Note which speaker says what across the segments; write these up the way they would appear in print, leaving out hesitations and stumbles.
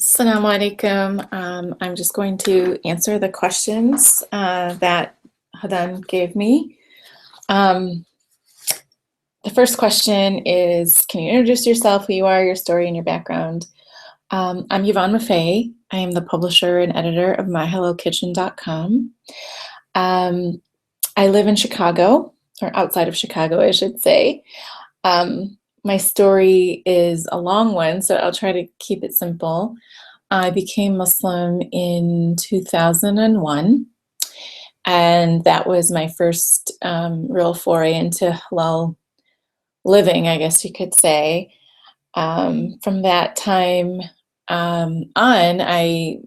Speaker 1: Assalamu alaikum. I'm just going to answer the questions that Hodan gave me. The first question is, can you introduce yourself, who you are, your story, and your background? I'm Yvonne Maffei. I am the publisher and editor of myhalalkitchen.com. I live in Chicago, or outside of Chicago, I should say. My story is a long one, so I'll try to keep it simple. I became Muslim in 2001, and that was my first real foray into halal living, I guess you could say. From that time on, I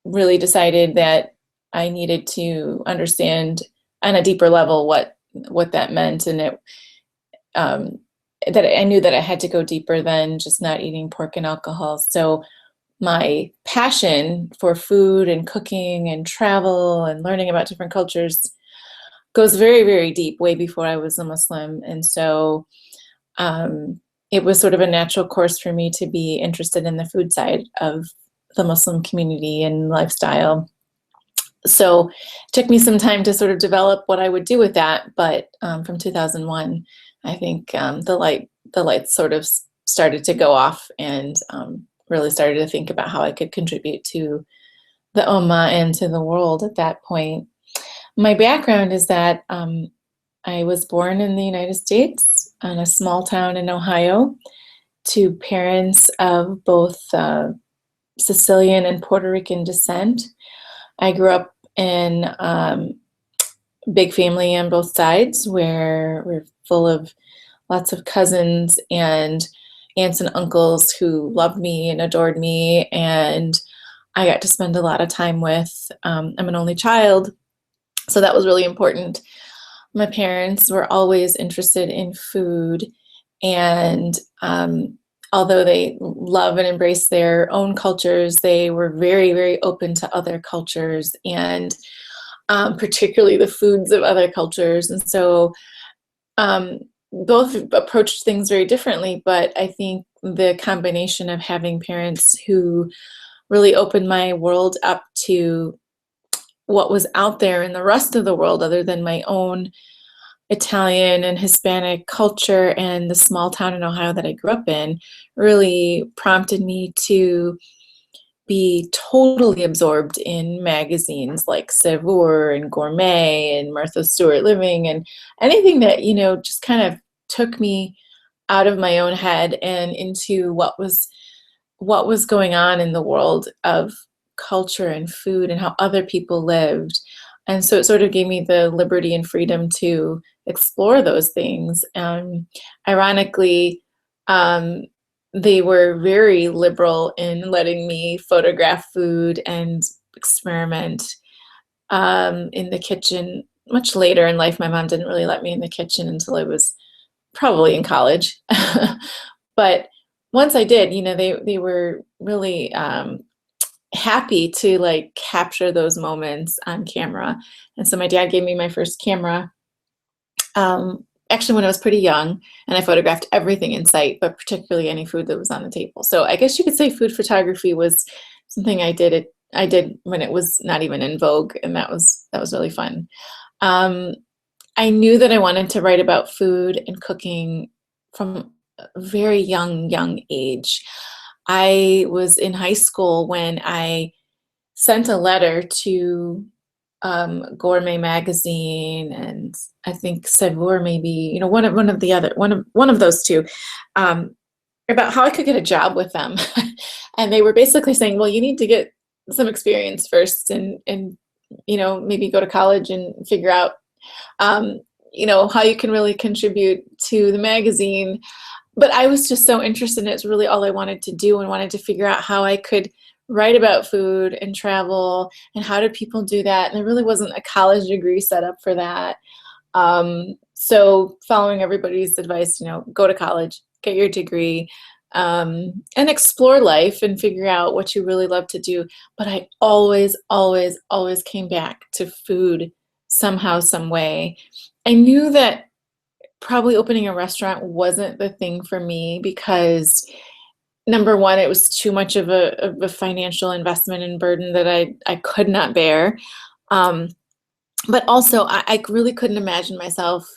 Speaker 1: really decided that I needed to understand on a deeper level what that meant, and that I knew that I had to go deeper than just not eating pork and alcohol. So my passion for food and cooking and travel and learning about different cultures goes very, very deep, way before I was a Muslim. And so it was sort of a natural course for me to be interested in the food side of the Muslim community and lifestyle. So it took me some time to sort of develop what I would do with that. But from 2001, I think the lights sort of started to go off, and really started to think about how I could contribute to the Ummah and to the world at that point. My background is that I was born in the United States in a small town in Ohio to parents of both Sicilian and Puerto Rican descent. I grew up in big family on both sides, where we're full of lots of cousins and aunts and uncles who loved me and adored me, and I got to spend a lot of time with. I'm an only child, so that was really important. My parents were always interested in food, and although they love and embrace their own cultures, they were very, very open to other cultures, and particularly the foods of other cultures. And so both approached things very differently, but I think the combination of having parents who really opened my world up to what was out there in the rest of the world other than my own Italian and Hispanic culture and the small town in Ohio that I grew up in really prompted me to be totally absorbed in magazines like Savour and Gourmet and Martha Stewart Living, and anything that, just kind of took me out of my own head and into what was going on in the world of culture and food and how other people lived. And so it sort of gave me the liberty and freedom to explore those things. Ironically, they were very liberal in letting me photograph food and experiment in the kitchen. Much later in life, my mom didn't really let me in the kitchen until I was probably in college. But once I did, they were really happy to capture those moments on camera. And so my dad gave me my first camera actually when I was pretty young, and I photographed everything in sight, but particularly any food that was on the table. So I guess you could say food photography was something I did when it was not even in vogue, and that was really fun. I knew that I wanted to write about food and cooking from a very young age. I was in high school when I sent a letter to Gourmet magazine, and I think Savour, maybe, one of those two, about how I could get a job with them. And they were basically saying, well, you need to get some experience first, and maybe go to college and figure out how you can really contribute to the magazine. But I was just so interested in it. It's really all I wanted to do, and wanted to figure out how I could write about food and travel, and how do people do that. And there really wasn't a college degree set up for that. So following everybody's advice, go to college, get your degree, and explore life and figure out what you really love to do. But I always came back to food somehow, some way. I knew that probably opening a restaurant wasn't the thing for me, because number one, it was too much of a financial investment and burden that I could not bear. But also, I really couldn't imagine myself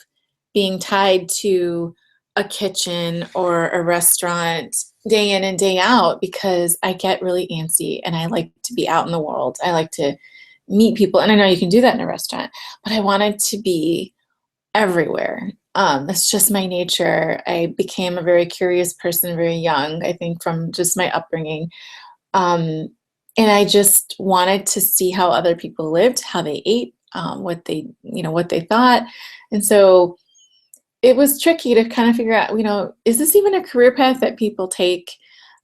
Speaker 1: being tied to a kitchen or a restaurant day in and day out, because I get really antsy and I like to be out in the world. I like to meet people. And I know you can do that in a restaurant, but I wanted to be everywhere. That's just my nature. I became a very curious person very young, I think, from just my upbringing. Um, and I just wanted to see how other people lived, how they ate, what they thought. And so it was tricky to kind of figure out, is this even a career path that people take,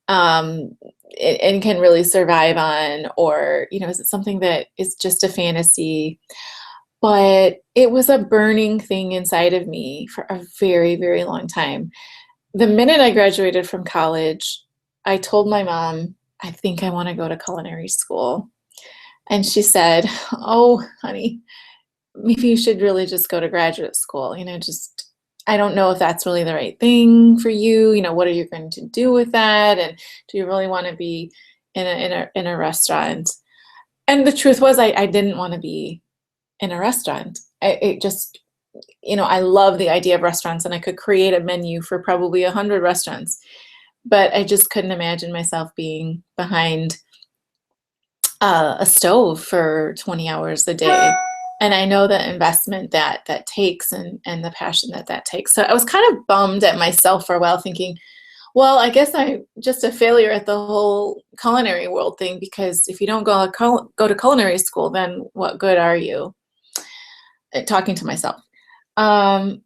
Speaker 1: and can really survive on? Or, is it something that is just a fantasy? But it was a burning thing inside of me for a very, very long time. The minute I graduated from college, I told my mom, I think I want to go to culinary school. And she said, "Oh, honey, maybe you should really just go to graduate school. I don't know if that's really the right thing for you. What are you going to do with that? And do you really want to be in a restaurant?" And the truth was, I didn't want to be in a restaurant. I love the idea of restaurants, and I could create a menu for probably 100 restaurants, but I just couldn't imagine myself being behind a stove for 20 hours a day. And I know the investment that takes, and the passion that takes. So I was kind of bummed at myself for a while, thinking, well, I guess I'm just a failure at the whole culinary world thing, because if you don't go to culinary school, then what good are you? Talking to myself. So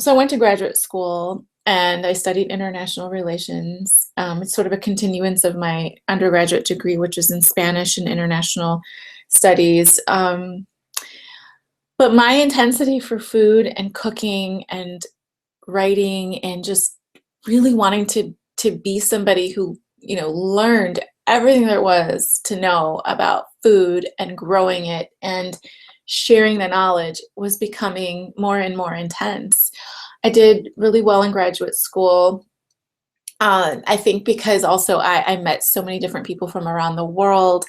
Speaker 1: I went to graduate school and I studied international relations. It's sort of a continuance of my undergraduate degree, which is in Spanish and international studies. But my intensity for food and cooking and writing, and just really wanting to be somebody who, learned everything there was to know about food and growing it and sharing the knowledge, was becoming more and more intense. I did really well in graduate school. I think because also I met so many different people from around the world,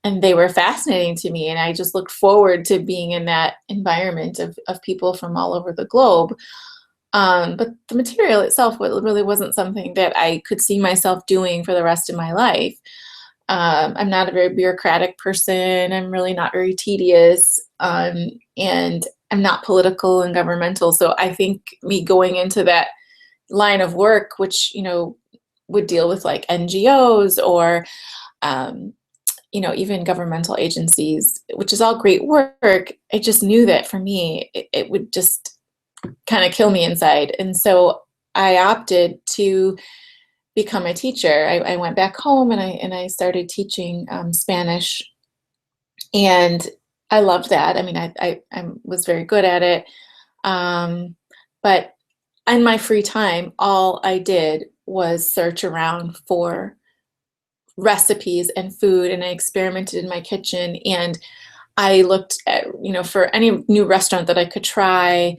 Speaker 1: and they were fascinating to me. And I just looked forward to being in that environment of people from all over the globe. But the material itself really wasn't something that I could see myself doing for the rest of my life. I'm not a very bureaucratic person. I'm really not very tedious. And I'm not political and governmental. So I think me going into that line of work, which, would deal with like NGOs or, even governmental agencies, which is all great work, I just knew that for me, it would just kind of kill me inside. And so I opted to become a teacher. I went back home and I started teaching Spanish, and I loved that. I mean, I was very good at it. But in my free time, all I did was search around for recipes and food, and I experimented in my kitchen, and I looked at, for any new restaurant that I could try,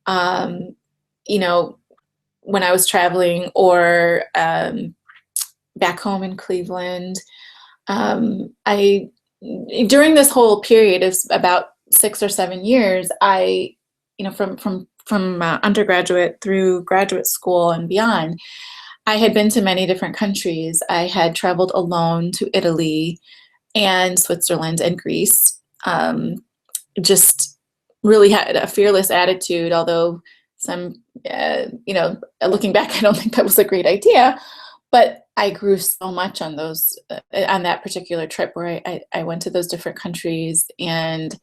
Speaker 1: you know, when I was traveling, or back home in Cleveland. I During this whole period of about 6 or 7 years, from undergraduate through graduate school and beyond, I had been to many different countries. I had traveled alone to Italy and Switzerland and Greece. Just really had a fearless attitude, although looking back, I don't think that was a great idea. But I grew so much on that particular trip, where I went to those different countries and,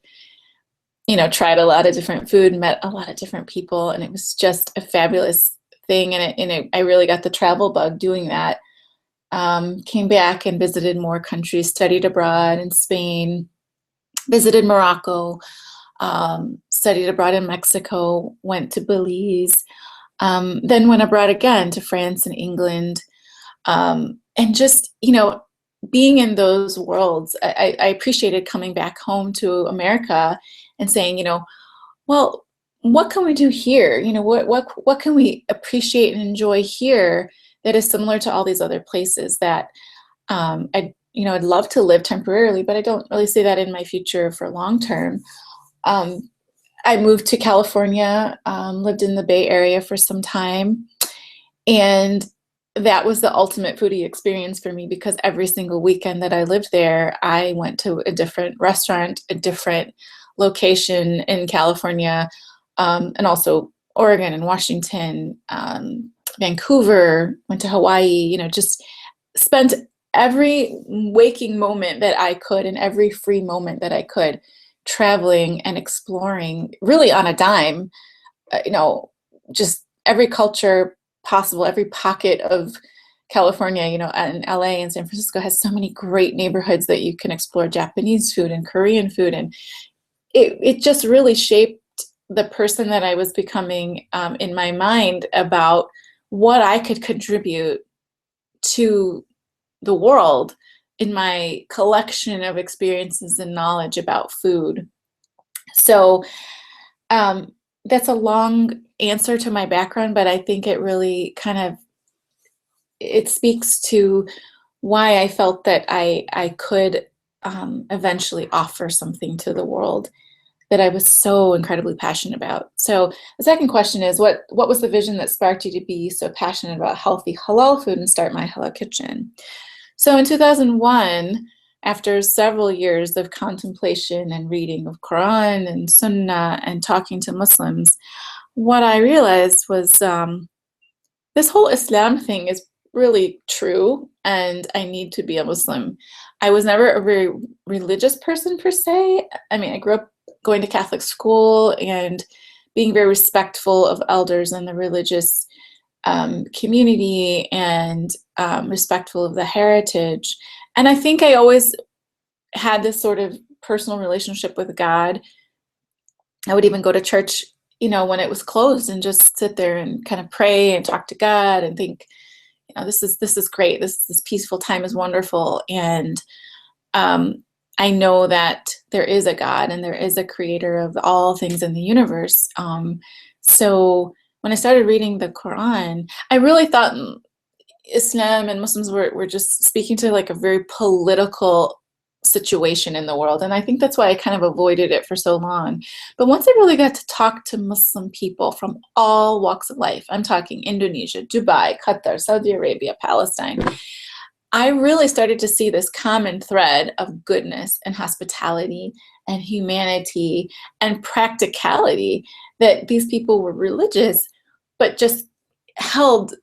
Speaker 1: tried a lot of different food, met a lot of different people, and it was just a fabulous thing. And I really got the travel bug doing that. Came back and visited more countries, studied abroad in Spain, visited Morocco, studied abroad in Mexico, went to Belize, then went abroad again to France and England. And just, being in those worlds, I appreciated coming back home to America and saying, well, what can we do here? What can we appreciate and enjoy here that is similar to all these other places that I'd love to live temporarily, but I don't really see that in my future for long term. I moved to California, lived in the Bay Area for some time, and that was the ultimate foodie experience for me because every single weekend that I lived there, I went to a different restaurant, a different location in California, and also Oregon and Washington, Vancouver, went to Hawaii, just spent every waking moment that I could and every free moment that I could traveling and exploring really on a dime, just every culture possible, every pocket of California, and LA and San Francisco has so many great neighborhoods that you can explore Japanese food and Korean food. And it just really shaped the person that I was becoming in my mind about what I could contribute to the world in my collection of experiences and knowledge about food. So that's a long answer to my background, but I think it really it speaks to why I felt that I could eventually offer something to the world that I was so incredibly passionate about. So the second question is, what was the vision that sparked you to be so passionate about healthy halal food and start My Halal Kitchen? So in 2001, after several years of contemplation and reading of Quran and Sunnah and talking to Muslims, what I realized was this whole Islam thing is really true, and I need to be a Muslim. I was never a very religious person per se. I mean, I grew up going to Catholic school and being very respectful of elders in the religious community and respectful of the heritage. And I think I always had this sort of personal relationship with God. I would even go to church, when it was closed and just sit there and kind of pray and talk to God and think, this is great. This peaceful time is wonderful. And I know that there is a God and there is a creator of all things in the universe. So when I started reading the Quran, I really thought Islam and Muslims were just speaking to like a very political situation in the world. And I think that's why I kind of avoided it for so long. But once I really got to talk to Muslim people from all walks of life, I'm talking Indonesia, Dubai, Qatar, Saudi Arabia, Palestine, I really started to see this common thread of goodness and hospitality and humanity and practicality, that these people were religious, but just held,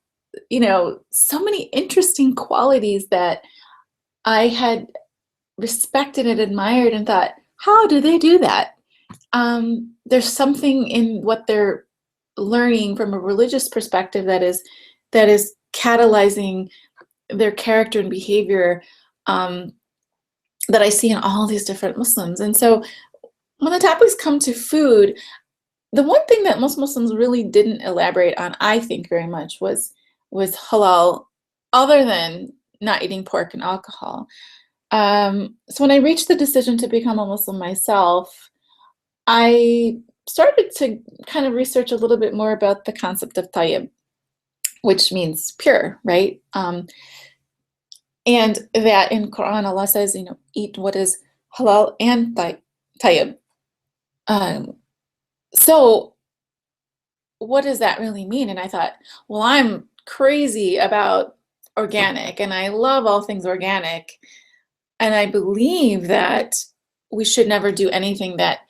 Speaker 1: so many interesting qualities that I had respected and admired and thought, how do they do that? There's something in what they're learning from a religious perspective that is catalyzing their character and behavior that I see in all these different Muslims. And so when the topics come to food, the one thing that most Muslims really didn't elaborate on, I think, very much was halal, other than not eating pork and alcohol. So when I reached the decision to become a Muslim myself, I started to kind of research a little bit more about the concept of tayyib, which means pure, right? And that in Quran, Allah says, eat what is halal and tayyib. So what does that really mean? And I thought, well, I'm crazy about organic and I love all things organic. And I believe that we should never do anything that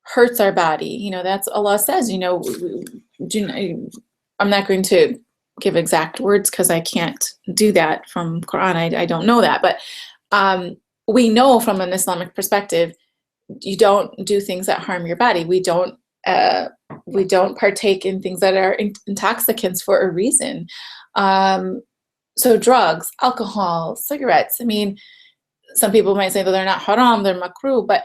Speaker 1: hurts our body. That's Allah says, I'm not going to give exact words because I can't do that from Quran. I don't know that. But we know from an Islamic perspective, you don't do things that harm your body. We don't partake in things that are intoxicants for a reason. So drugs, alcohol, cigarettes. I mean, some people might say that they're not haram, they're makruh, but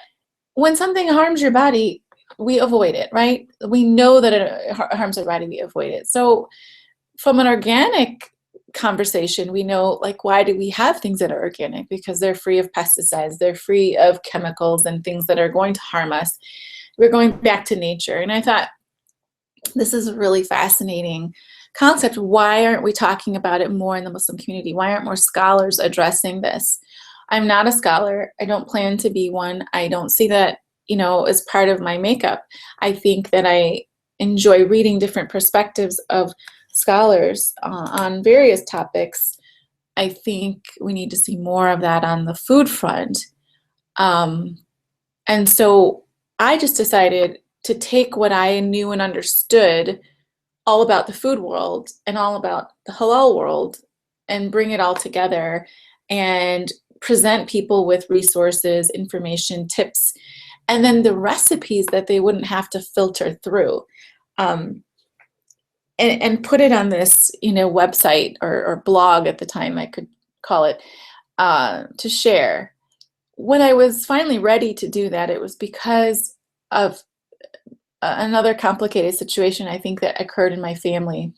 Speaker 1: when something harms your body, we avoid it, right? We know that it harms our body, we avoid it. So from an organic conversation, we know, like, why do we have things that are organic? Because they're free of pesticides, they're free of chemicals and things that are going to harm us. We're going back to nature. And I thought, this is a really fascinating concept. Why aren't we talking about it more in the Muslim community? Why aren't more scholars addressing this? I'm not a scholar. I don't plan to be one. I don't see that, as part of my makeup. I think that I enjoy reading different perspectives of scholars on various topics. I think we need to see more of that on the food front. And so I just decided to take what I knew and understood all about the food world and all about the halal world and bring it all together and present people with resources, information, tips, and then the recipes that they wouldn't have to filter through. And put it on this, website or blog at the time, I could call it, to share. When I was finally ready to do that, it was because of another complicated situation I think that occurred in my family.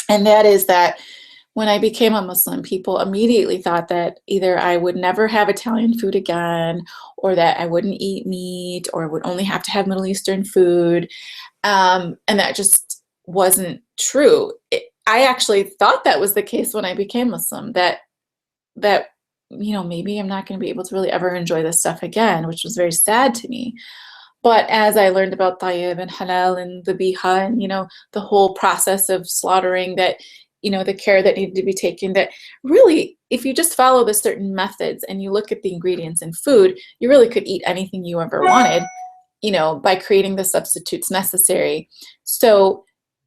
Speaker 1: And that is that when I became a Muslim, people immediately thought that either I would never have Italian food again, or that I wouldn't eat meat, or would only have to have Middle Eastern food. And that just wasn't true. I actually thought that was the case when I became Muslim, that maybe I'm not going to be able to really ever enjoy this stuff again, which was very sad to me. But as I learned about tayyib and halal and the biha and, the whole process of slaughtering, that, the care that needed to be taken, that really, if you just follow the certain methods and you look at the ingredients in food, you really could eat anything you ever wanted, by creating the substitutes necessary. So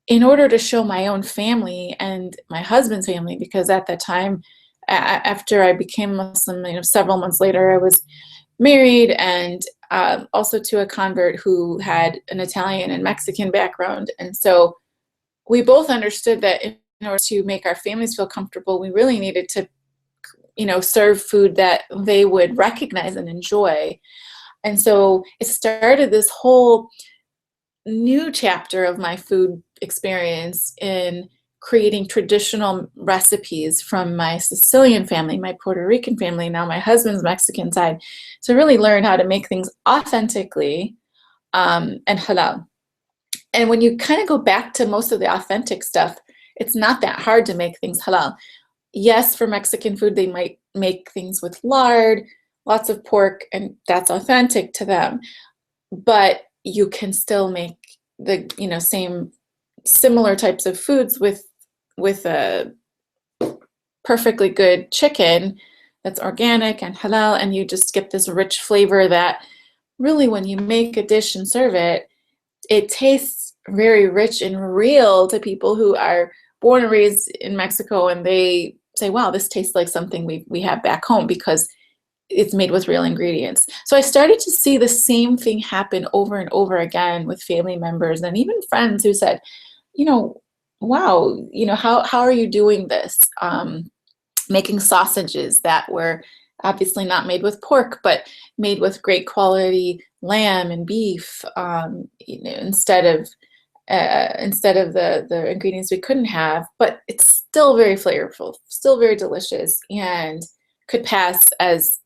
Speaker 1: in order to show my own family and my husband's family, because at that time, after I became Muslim, several months later, I was married, and also to a convert who had an Italian and Mexican background. And so we both understood that in order to make our families feel comfortable, we really needed to, serve food that they would recognize and enjoy. And so it started this whole new chapter of my food experience in creating traditional recipes from my Sicilian family, my Puerto Rican family, now my husband's Mexican side, to really learn how to make things authentically and halal. And when you kind of go back to most of the authentic stuff, it's not that hard to make things halal. Yes, for Mexican food, they might make things with lard, lots of pork, and that's authentic to them. But you can still make the same similar types of foods with a perfectly good chicken that's organic and halal, and you just get this rich flavor that really, when you make a dish and serve it, it tastes very rich and real to people who are born and raised in Mexico, and they say, wow, this tastes like something we have back home because it's made with real ingredients. So I started to see the same thing happen over and over again with family members and even friends who said, wow, how are you doing this? Making sausages that were obviously not made with pork, but made with great quality lamb and beef, instead of the ingredients we couldn't have. But it's still very flavorful, still very delicious, and could pass as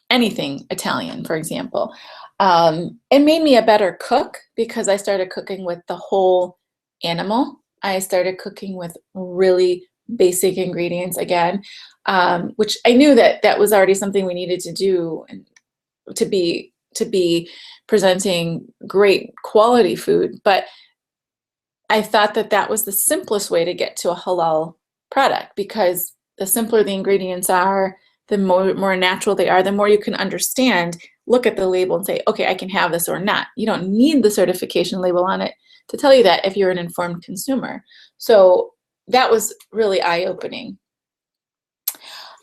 Speaker 1: anything Italian, for example. It made me a better cook because I started cooking with the whole animal. I started cooking with really basic ingredients again, which I knew that was already something we needed to do and to be presenting great quality food. But I thought that was the simplest way to get to a halal product, because the simpler the ingredients are, the more natural they are, the more you can understand, look at the label and say, okay, I can have this or not. You don't need the certification label on it to tell you that if you're an informed consumer. So that was really eye-opening.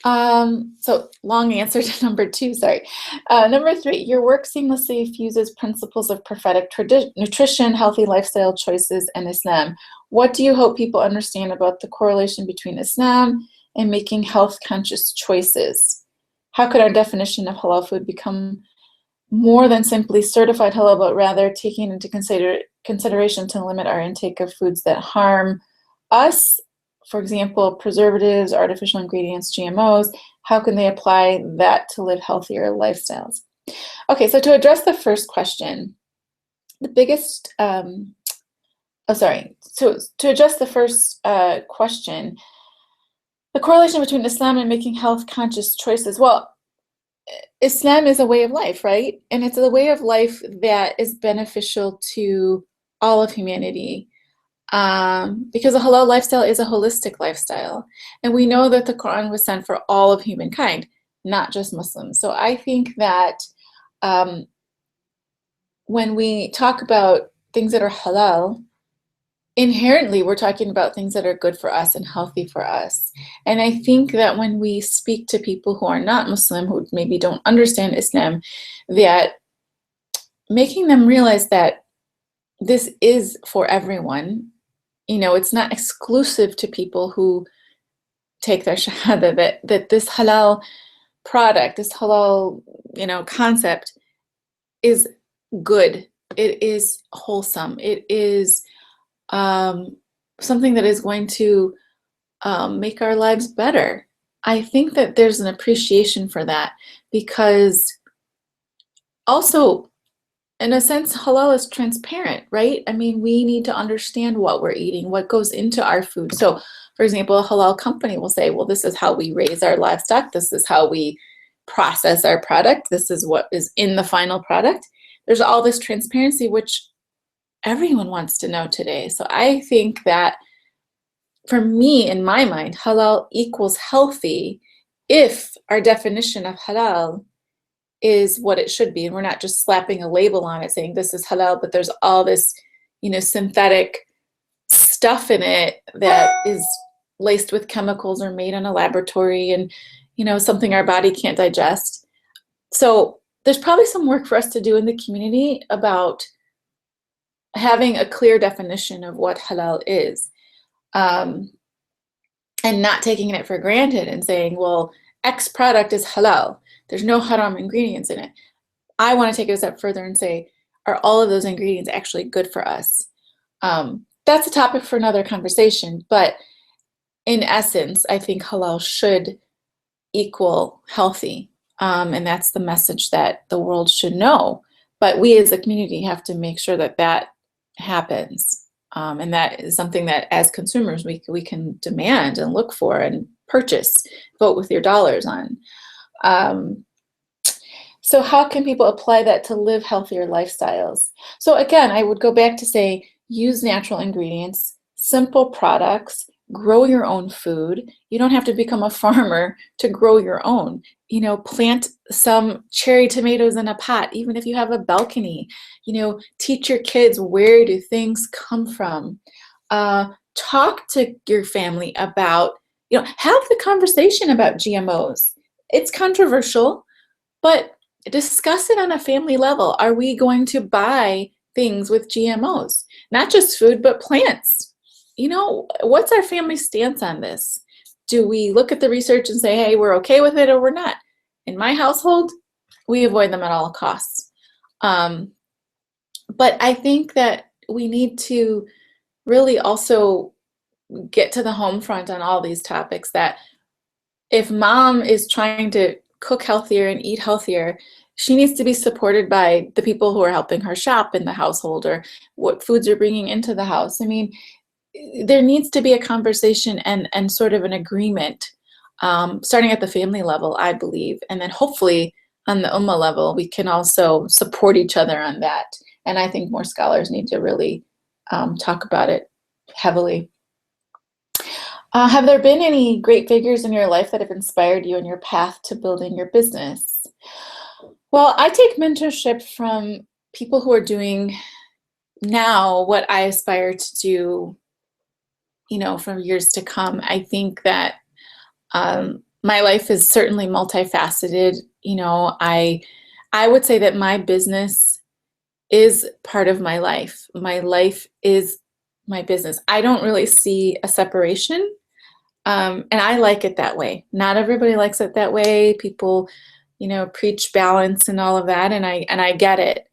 Speaker 1: So long answer to number 2, sorry. Number 3, your work seamlessly fuses principles of prophetic nutrition, healthy lifestyle choices, and Islam. What do you hope people understand about the correlation between Islam and making health-conscious choices? How could our definition of halal food become more than simply certified halal, but rather taking into consideration to limit our intake of foods that harm us? For example, preservatives, artificial ingredients, GMOs. How can they apply that to live healthier lifestyles? Okay, so to address the first question, the biggest Oh, sorry. So to address the first question, the correlation between Islam and making health conscious choices. Well, Islam is a way of life, right? And it's a way of life that is beneficial to all of humanity. Because a halal lifestyle is a holistic lifestyle. And we know that the Quran was sent for all of humankind, not just Muslims. So I think that um, when we talk about things that are halal, inherently we're talking about things that are good for us and healthy for us. And I think that when we speak to people who are not Muslim, who maybe don't understand Islam, that making them realize that this is for everyone. It's not exclusive to people who take their shahada, that this halal product, this halal, concept is good. It is wholesome. It is something that is going to make our lives better. I think that there's an appreciation for that, because also, in a sense, halal is transparent, right? I mean, we need to understand what we're eating, what goes into our food. So, for example, a halal company will say, well, this is how we raise our livestock. This is how we process our product. This is what is in the final product. There's all this transparency, which everyone wants to know today. So I think that for me, in my mind, halal equals healthy if our definition of halal is what it should be. And we're not just slapping a label on it saying this is halal, but there's all this, synthetic stuff in it that is laced with chemicals or made in a laboratory and, something our body can't digest. So there's probably some work for us to do in the community about having a clear definition of what halal is, and not taking it for granted and saying, well, X product is halal. There's no haram ingredients in it. I want to take it a step further and say, are all of those ingredients actually good for us? That's a topic for another conversation, but in essence, I think halal should equal healthy. And that's the message that the world should know. But we as a community have to make sure that that happens. And that is something that as consumers, we can demand and look for and purchase, vote with your dollars on. So how can people apply that to live healthier lifestyles? So again, I would go back to say, use natural ingredients, simple products, grow your own food. You don't have to become a farmer to grow your own. Plant some cherry tomatoes in a pot, even if you have a balcony. Teach your kids, where do things come from? Talk to your family about, have the conversation about GMOs. It's controversial, but discuss it on a family level. Are we going to buy things with GMOs? Not just food, but plants. What's our family stance on this? Do we look at the research and say, hey, we're okay with it or we're not? In my household, we avoid them at all costs. But I think that we need to really also get to the home front on all these topics, that if mom is trying to cook healthier and eat healthier, she needs to be supported by the people who are helping her shop in the household, or what foods are bringing into the house. I mean, there needs to be a conversation and sort of an agreement, starting at the family level, I believe. And then hopefully on the ummah level, we can also support each other on that. And I think more scholars need to really talk about it heavily. Have there been any great figures in your life that have inspired you in your path to building your business? Well, I take mentorship from people who are doing now what I aspire to do, for years to come. I think that my life is certainly multifaceted. I would say that my business is part of my life. My life is my business. I don't really see a separation. And I like it that way. Not everybody likes it that way. People, preach balance and all of that, and I get it.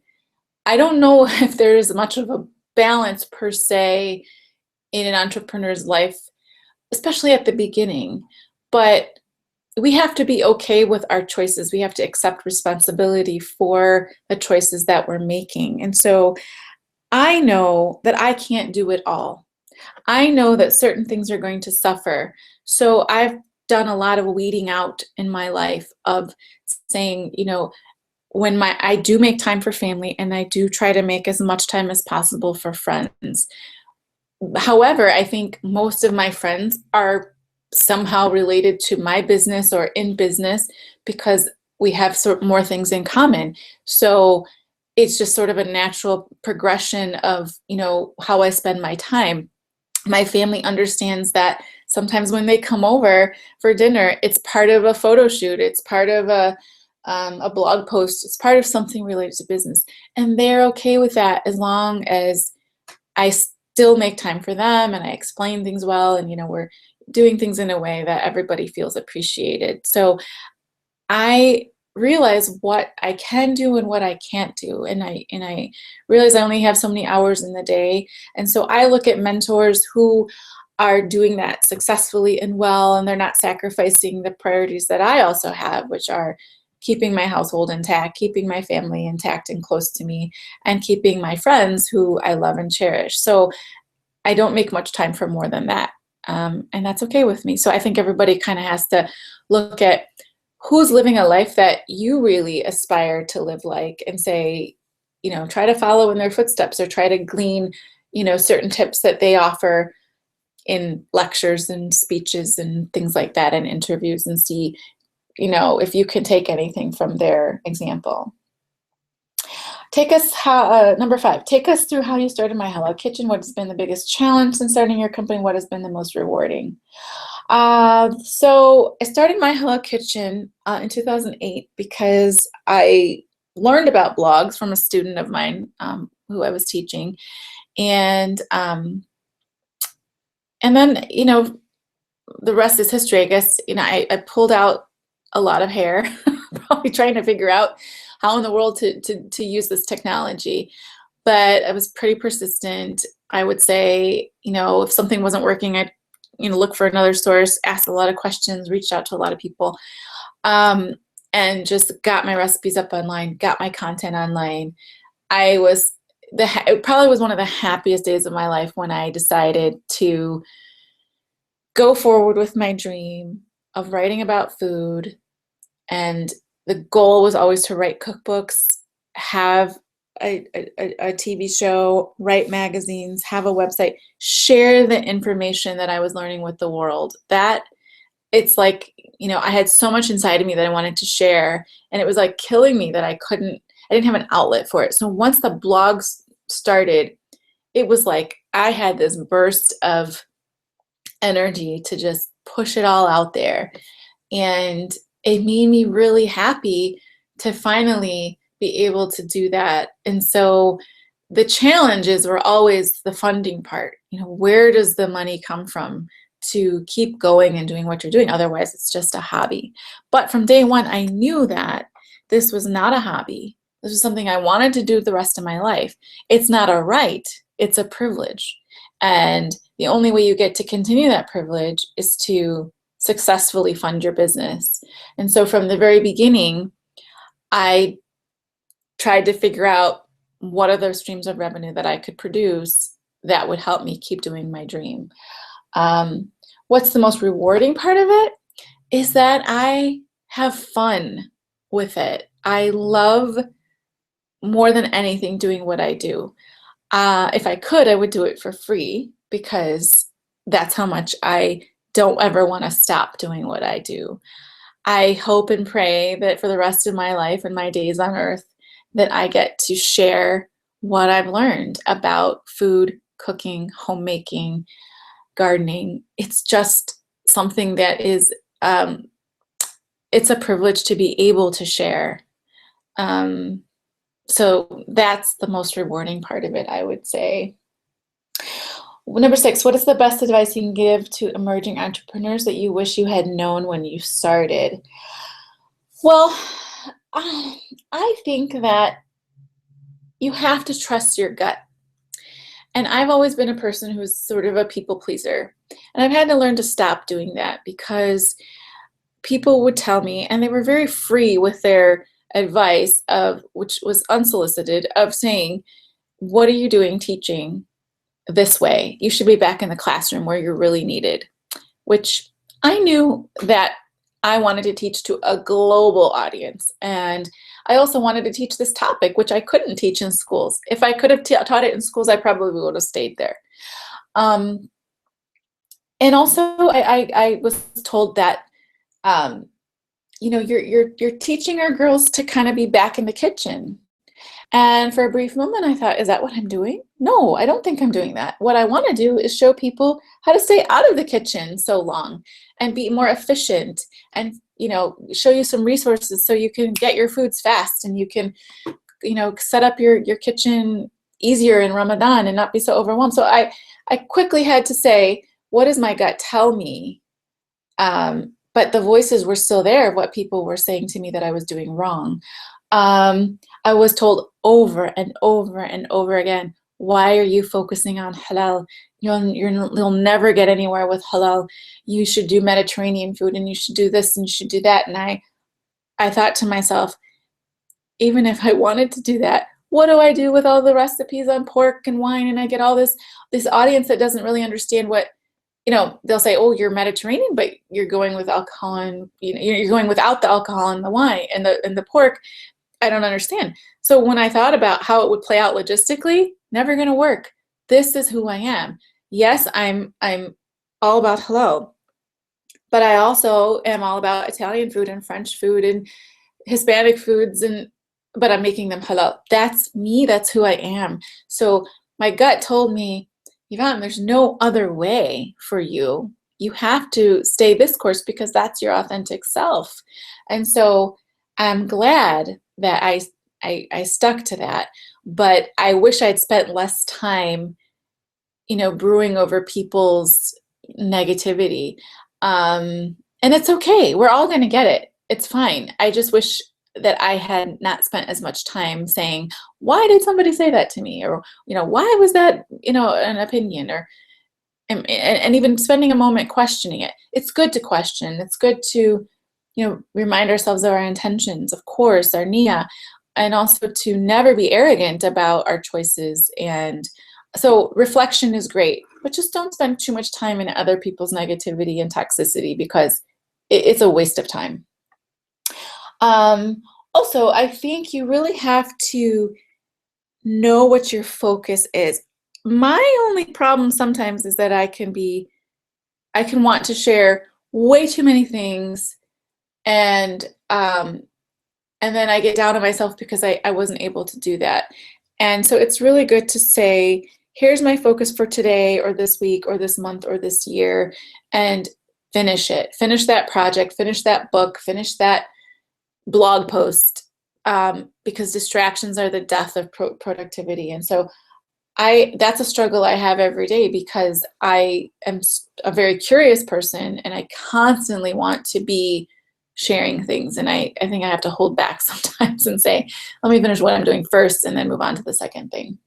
Speaker 1: I don't know if there is much of a balance per se in an entrepreneur's life, especially at the beginning. But we have to be okay with our choices. We have to accept responsibility for the choices that we're making. And so I know that I can't do it all. I know that certain things are going to suffer. So I've done a lot of weeding out in my life of saying, when I do make time for family and I do try to make as much time as possible for friends. However, I think most of my friends are somehow related to my business or in business because we have more things in common. So it's just sort of a natural progression of, how I spend my time. My family understands that sometimes when they come over for dinner, it's part of a photo shoot, it's part of a blog post, it's part of something related to business. And they're okay with that as long as I still make time for them and I explain things well, and we're doing things in a way that everybody feels appreciated. So I realize what I can do and what I can't do, and I realize I only have so many hours in the day. And so I look at mentors who are doing that successfully and well, and they're not sacrificing the priorities that I also have, which are keeping my household intact, keeping my family intact and close to me, and keeping my friends who I love and cherish. So I don't make much time for more than that. And that's okay with me. So I think everybody kind of has to look at who's living a life that you really aspire to live like, and say, try to follow in their footsteps, or try to glean, certain tips that they offer in lectures and speeches and things like that, and interviews, and see, if you can take anything from their example. Number 5, take us through how you started My Halal Kitchen. What has been the biggest challenge in starting your company? What has been the most rewarding? So I started My Halal Kitchen in 2008 because I learned about blogs from a student of mine who I was teaching. And then, the rest is history, I guess. I pulled out a lot of hair, probably trying to figure out how in the world to use this technology. But I was pretty persistent. I would say, if something wasn't working, I'd look for another source, asked a lot of questions, reached out to a lot of people, and just got my recipes up online, got my content online. It probably was one of the happiest days of my life when I decided to go forward with my dream of writing about food. And the goal was always to write cookbooks, have a TV show, write magazines, have a website, share the information that I was learning with the world. That it's like, I had so much inside of me that I wanted to share, and it was like killing me that I didn't have an outlet for it. So once the blogs started, it was like I had this burst of energy to just push it all out there. And it made me really happy to finally be able to do that. And so the challenges were always the funding part. Where does the money come from to keep going and doing what you're doing? Otherwise, it's just a hobby. But from day one, I knew that this was not a hobby. This was something I wanted to do the rest of my life. It's not a right, it's a privilege. And the only way you get to continue that privilege is to successfully fund your business. And so from the very beginning, I tried to figure out what are those streams of revenue that I could produce that would help me keep doing my dream. What's the most rewarding part of it is that I have fun with it. I love more than anything doing what I do. If I could, I would do it for free, because that's how much I don't ever want to stop doing what I do. I hope and pray that for the rest of my life and my days on earth, that I get to share what I've learned about food, cooking, homemaking, gardening. It's just something that is, it's a privilege to be able to share. So that's the most rewarding part of it, I would say. Number 6, what is the best advice you can give to emerging entrepreneurs that you wish you had known when you started? Well, I think that you have to trust your gut. And I've always been a person who's sort of a people pleaser. And I've had to learn to stop doing that, because people would tell me, and they were very free with their advice, which was unsolicited, of saying, what are you doing teaching this way? You should be back in the classroom where you're really needed, which I knew that I wanted to teach to a global audience. And I also wanted to teach this topic, which I couldn't teach in schools. If I could have taught it in schools, I probably would have stayed there. And also, I was told that, you know, you're teaching our girls to kind of be back in the kitchen. And for a brief moment, I thought, is that what I'm doing? No, I don't think I'm doing that. What I want to do is show people how to stay out of the kitchen so long and be more efficient, and, you know, show you some resources so you can get your foods fast, and you can, you know, set up your kitchen easier in Ramadan and not be so overwhelmed. So I quickly had to say, what does my gut tell me? But the voices were still there of what people were saying to me that I was doing wrong. I was told over and over and over again, why are you focusing on halal? You'll never get anywhere with halal. You should do Mediterranean food, and you should do this, and you should do that. And I thought to myself, even if I wanted to do that, what do I do with all the recipes on pork and wine? And I get all this audience that doesn't really understand what, you know, they'll say, oh, you're Mediterranean, but you're going with alcohol, and, you know, you're going without the alcohol and the wine and the pork. I don't understand. So when I thought about how it would play out logistically, never going to work. This is who I am. Yes, I'm all about halal, but I also am all about Italian food and French food and Hispanic foods, but I'm making them halal. That's me. That's who I am. So my gut told me, Yvonne, there's no other way for you. You have to stay this course because that's your authentic self. And so I'm glad that I stuck to that, but I wish I'd spent less time, you know, brewing over people's negativity. And it's okay. We're all going to get it. It's fine. I just wish that I had not spent as much time saying, why did somebody say that to me? Or, you know, why was that, you know, an opinion? Or, and even spending a moment questioning it. It's good to question. It's good to, you know, remind ourselves of our intentions, of course, our niyyah, and also to never be arrogant about our choices. And so reflection is great, but just don't spend too much time in other people's negativity and toxicity, because it's a waste of time. Also, I think you really have to know what your focus is. My only problem sometimes is that I can want to share way too many things, and then I get down on myself because I wasn't able to do that. And so it's really good to say, here's my focus for today, or this week, or this month, or this year, and finish it. Finish that project, finish that book, finish that blog post, because distractions are the death of productivity. And so that's a struggle I have every day, because I am a very curious person, and I constantly want to be sharing things. And I think I have to hold back sometimes and say, let me finish what I'm doing first and then move on to the second thing.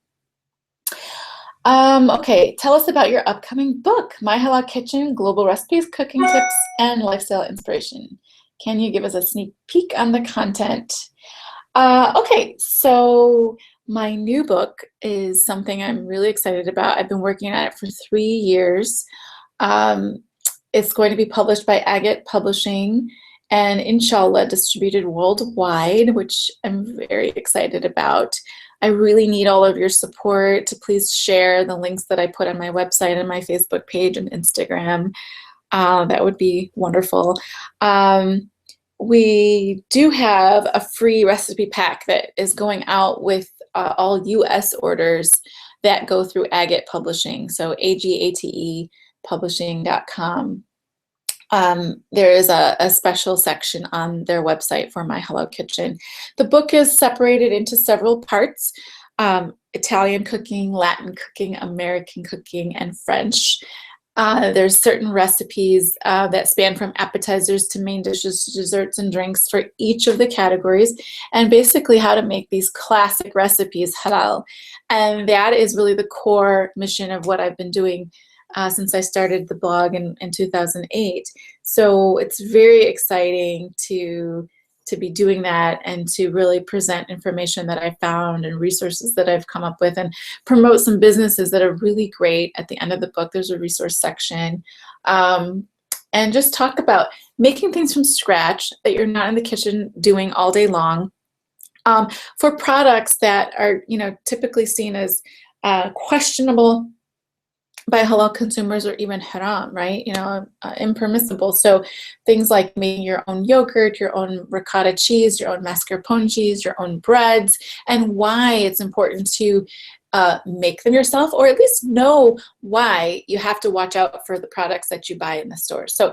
Speaker 1: Okay, tell us about your upcoming book, My Halal Kitchen, Global Recipes, Cooking Tips, and Lifestyle Inspiration. Can you give us a sneak peek on the content? Okay, so my new book is something I'm really excited about. I've been working on it for 3 years. It's going to be published by Agate Publishing and inshallah distributed worldwide, which I'm very excited about. I really need all of your support to please share the links that I put on my website and my Facebook page and Instagram. That would be wonderful. We do have a free recipe pack that is going out with all US orders that go through Agate Publishing, so AGATE publishing.com. There is a special section on their website for My Halal Kitchen. The book is separated into several parts: Italian cooking, Latin cooking, American cooking, and French. There's certain recipes that span from appetizers to main dishes to desserts and drinks for each of the categories, and basically how to make these classic recipes halal. And that is really the core mission of what I've been doing since I started the blog in 2008. So it's very exciting to to be doing that and to really present information that I found and resources that I've come up with and promote some businesses that are really great. At the end of the book, there's a resource section. And just talk about making things from scratch that you're not in the kitchen doing all day long, for products that are, typically seen as questionable by halal consumers, or even haram, right? Impermissible. So things like making your own yogurt, your own ricotta cheese, your own mascarpone cheese, your own breads, and why it's important to make them yourself, or at least know why you have to watch out for the products that you buy in the store. So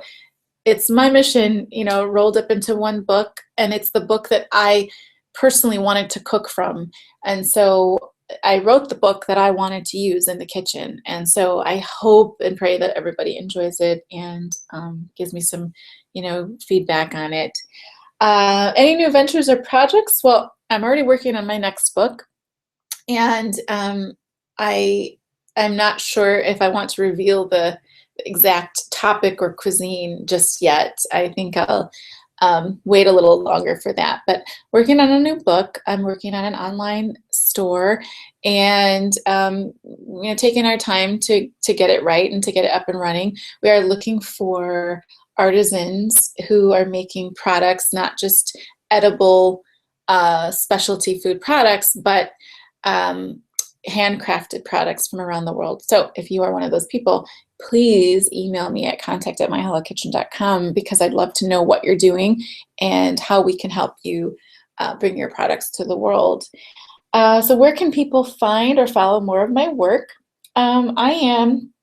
Speaker 1: it's my mission, rolled up into one book, and it's the book that I personally wanted to cook from. And so I wrote the book that I wanted to use in the kitchen. And so I hope and pray that everybody enjoys it and gives me some, feedback on it. Any new ventures or projects? Well, I'm already working on my next book, and I'm not sure if I want to reveal the exact topic or cuisine just yet. I think I'll wait a little longer for that. But working on a new book, I'm working on an online store, and taking our time to get it right and to get it up and running. We are looking for artisans who are making products, not just edible specialty food products, but handcrafted products from around the world. So if you are one of those people, please email me at contact@myhalalkitchen.com, because I'd love to know what you're doing and how we can help you bring your products to the world. So where can people find or follow more of my work? I am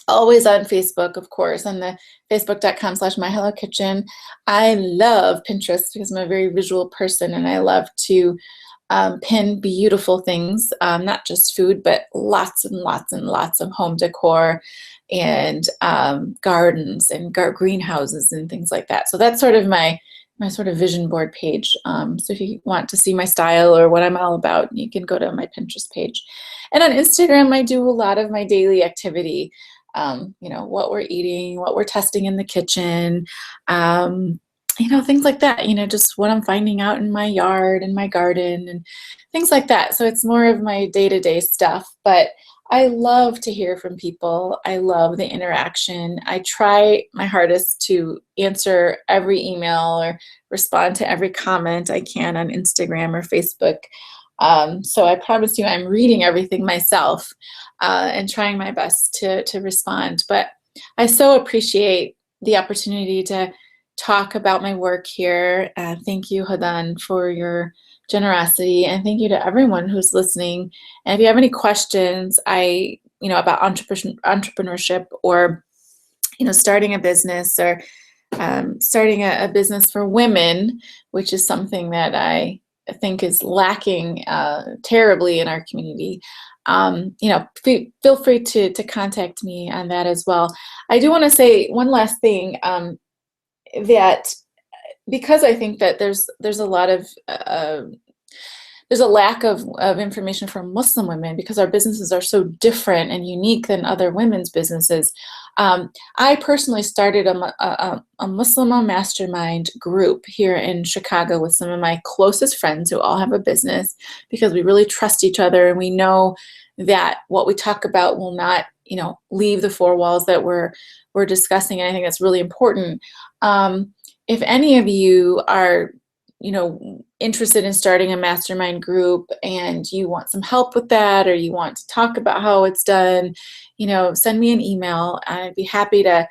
Speaker 1: always on Facebook, of course, on the facebook.com/myhalalkitchen. I love Pinterest because I'm a very visual person, and I love to pin beautiful things, not just food, but lots and lots and lots of home decor and gardens and greenhouses and things like that. So that's sort of my sort of vision board page. So if you want to see my style or what I'm all about, you can go to my Pinterest page. And on Instagram, I do a lot of my daily activity, what we're eating, what we're testing in the kitchen, things like that, just what I'm finding out in my yard and my garden and things like that. So it's more of my day-to-day stuff, but I love to hear from people. I love the interaction. I try my hardest to answer every email or respond to every comment I can on Instagram or Facebook. So I promise you I'm reading everything myself and trying my best to respond. But I so appreciate the opportunity to talk about my work here. Thank you, Hodan, for your generosity, and thank you to everyone who's listening. And if you have any questions, about entrepreneurship, or starting a business, or starting a business for women, which is something that I think is lacking terribly in our community, feel free to contact me on that as well. I do want to say one last thing, that because I think that there's a lot of there's a lack of information for Muslim women, because our businesses are so different and unique than other women's businesses. I personally started a Muslim mastermind group here in Chicago with some of my closest friends who all have a business, because we really trust each other, and we know that what we talk about will not, leave the four walls that we're discussing. And I think that's really important. If any of you are, interested in starting a mastermind group, and you want some help with that, or you want to talk about how it's done, send me an email. I'd be happy to,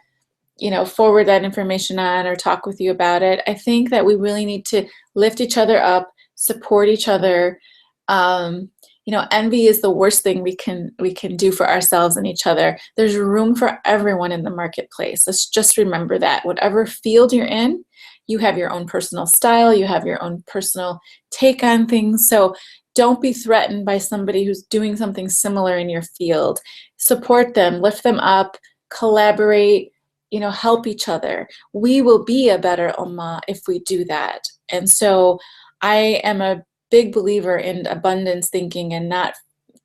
Speaker 1: forward that information on or talk with you about it. I think that we really need to lift each other up, support each other. Envy is the worst thing we can do for ourselves and each other. There's room for everyone in the marketplace. Let's just remember that. Whatever field you're in, you have your own personal style, you have your own personal take on things. So don't be threatened by somebody who's doing something similar in your field. Support them, lift them up, collaborate, help each other. We will be a better ummah if we do that. And so I am a big believer in abundance thinking, and not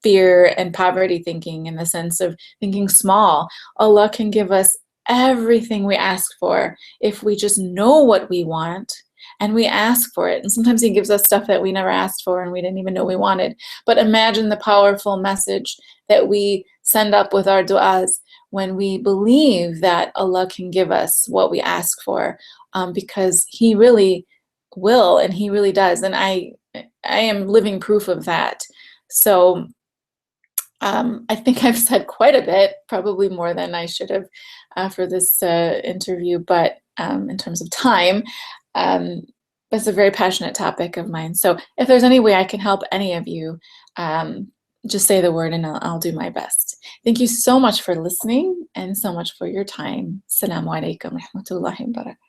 Speaker 1: fear and poverty thinking, in the sense of thinking small. Allah can give us everything we ask for if we just know what we want and we ask for it. And sometimes he gives us stuff that we never asked for and we didn't even know we wanted. But imagine the powerful message that we send up with our du'as when we believe that Allah can give us what we ask for, because He really will, and He really does. And I am living proof of that. So I think I've said quite a bit, probably more than I should have for this interview, but in terms of time, it's a very passionate topic of mine. So if there's any way I can help any of you, just say the word and I'll do my best. Thank you so much for listening and so much for your time. Assalamu alaikum wa rahmatullahi wa barakatuh.